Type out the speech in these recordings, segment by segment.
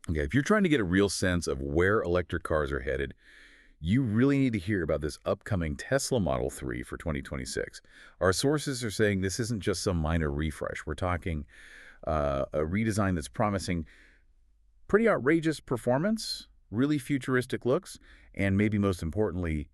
Okay, if you're trying to get a real sense of where electric cars are headed, you really need to hear about this upcoming Tesla Model 3 for 2026. Our sources are saying this isn't just some minor refresh. We're talking a redesign that's promising pretty outrageous performance, really futuristic looks, and maybe most importantly,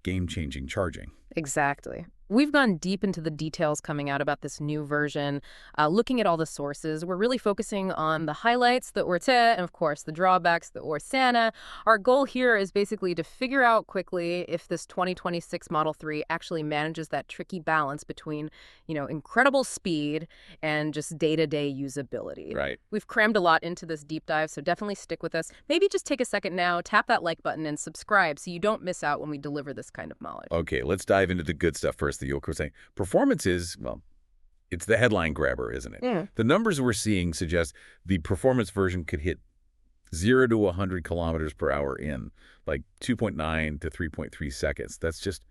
game-changing charging. Exactly. We've gone deep into the details coming out about this new version, looking at all the sources. We're really focusing on the highlights, the orte, and of course the drawbacks, the orsana. Our goal here is basically to figure out quickly if this 2026 Model 3 actually manages that tricky balance between, incredible speed and just day-to-day usability. Right. We've crammed a lot into this deep dive, so definitely stick with us. Maybe just take a second now, tap that like button, and subscribe so you don't miss out when we deliver this kind of knowledge. Okay, let's dive into the good stuff first. The Yoko saying performance is, well, it's the headline grabber, isn't it? Yeah. The numbers we're seeing suggest the performance version could hit 0 to 100 kilometers per hour in like 2.9 to 3.3 seconds. That's just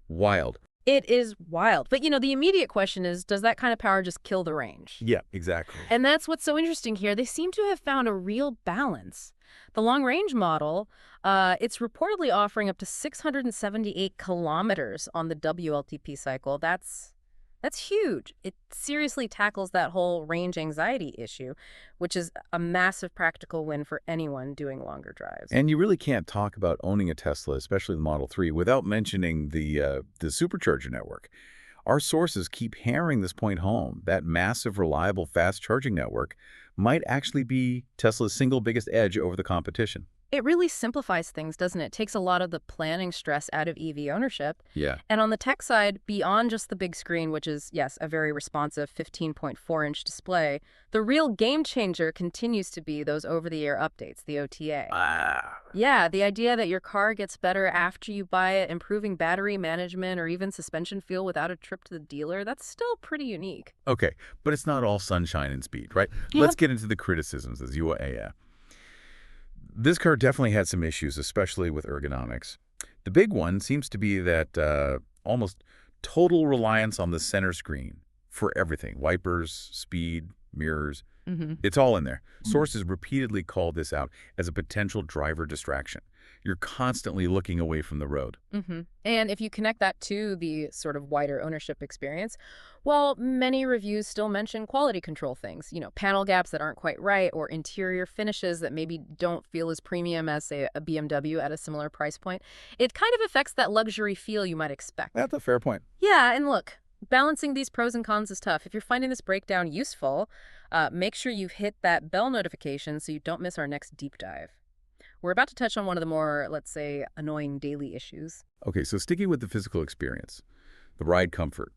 wild. It is wild. But, the immediate question is, does that kind of power just kill the range? Yeah, exactly. And that's what's so interesting here. They seem to have found a real balance. The long-range model, it's reportedly offering up to 678 kilometers on the WLTP cycle. That's huge. It seriously tackles that whole range anxiety issue, which is a massive practical win for anyone doing longer drives. And you really can't talk about owning a Tesla, especially the Model 3, without mentioning the supercharger network. Our sources keep hammering this point home. That massive, reliable, fast charging network might actually be Tesla's single biggest edge over the competition. It really simplifies things, doesn't it? It takes a lot of the planning stress out of EV ownership. Yeah. And on the tech side, beyond just the big screen, which is, yes, a very responsive 15.4-inch display, the real game changer continues to be those over-the-air updates, the OTA. Yeah, the idea that your car gets better after you buy it, improving battery management or even suspension feel without a trip to the dealer, that's still pretty unique. Okay, but it's not all sunshine and speed, right? Yeah. Let's get into the criticisms, as you are. This car definitely had some issues, especially with ergonomics. The big one seems to be that almost total reliance on the center screen for everything. Wipers, speed, mirrors. It's all in there. Sources repeatedly called this out as a potential driver distraction. You're constantly looking away from the road. And if you connect that to the sort of wider ownership experience, well, many reviews still mention quality control things, panel gaps that aren't quite right or interior finishes that maybe don't feel as premium as, say, a BMW at a similar price point. It kind of affects that luxury feel you might expect. That's a fair point. Yeah, and look, balancing these pros and cons is tough. If you're finding this breakdown useful, make sure you hit that bell notification so you don't miss our next deep dive. We're about to touch on one of the more, let's say, annoying daily issues. Okay, so sticking with the physical experience, the ride comfort.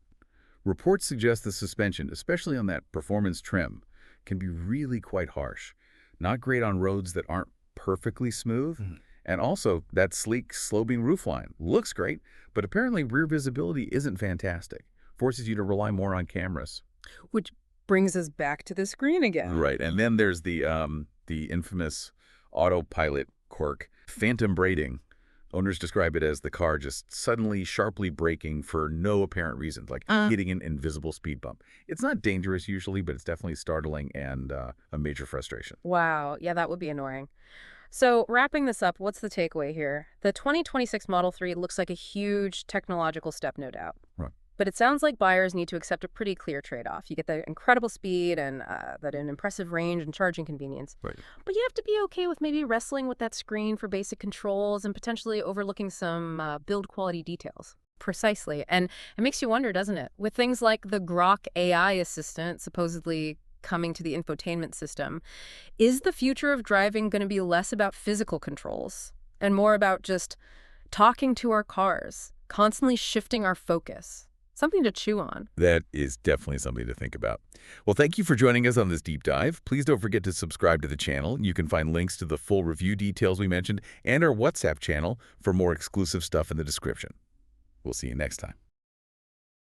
Reports suggest the suspension, especially on that performance trim, can be really quite harsh. Not great on roads that aren't perfectly smooth. And also, that sleek, sloping roofline looks great, but apparently rear visibility isn't fantastic. Forces you to rely more on cameras. Which brings us back to the screen again. Right, and then there's the infamous autopilot quirk, phantom braking. Owners describe it as the car just suddenly, sharply braking for no apparent reason, like hitting an invisible speed bump. It's not dangerous usually, but it's definitely startling and a major frustration. Wow. Yeah, that would be annoying. So wrapping this up, what's the takeaway here? The 2026 Model 3 looks like a huge technological step, no doubt. Right. But it sounds like buyers need to accept a pretty clear trade-off. You get the incredible speed and that an impressive range and charging convenience. Right. But you have to be okay with maybe wrestling with that screen for basic controls and potentially overlooking some build quality details. Precisely. And it makes you wonder, doesn't it? With things like the Grok AI assistant supposedly coming to the infotainment system, is the future of driving going to be less about physical controls and more about just talking to our cars, constantly shifting our focus? Something to chew on. That is definitely something to think about. Well, thank you for joining us on this deep dive. Please don't forget to subscribe to the channel. You can find links to the full review details we mentioned and our WhatsApp channel for more exclusive stuff in the description. We'll see you next time.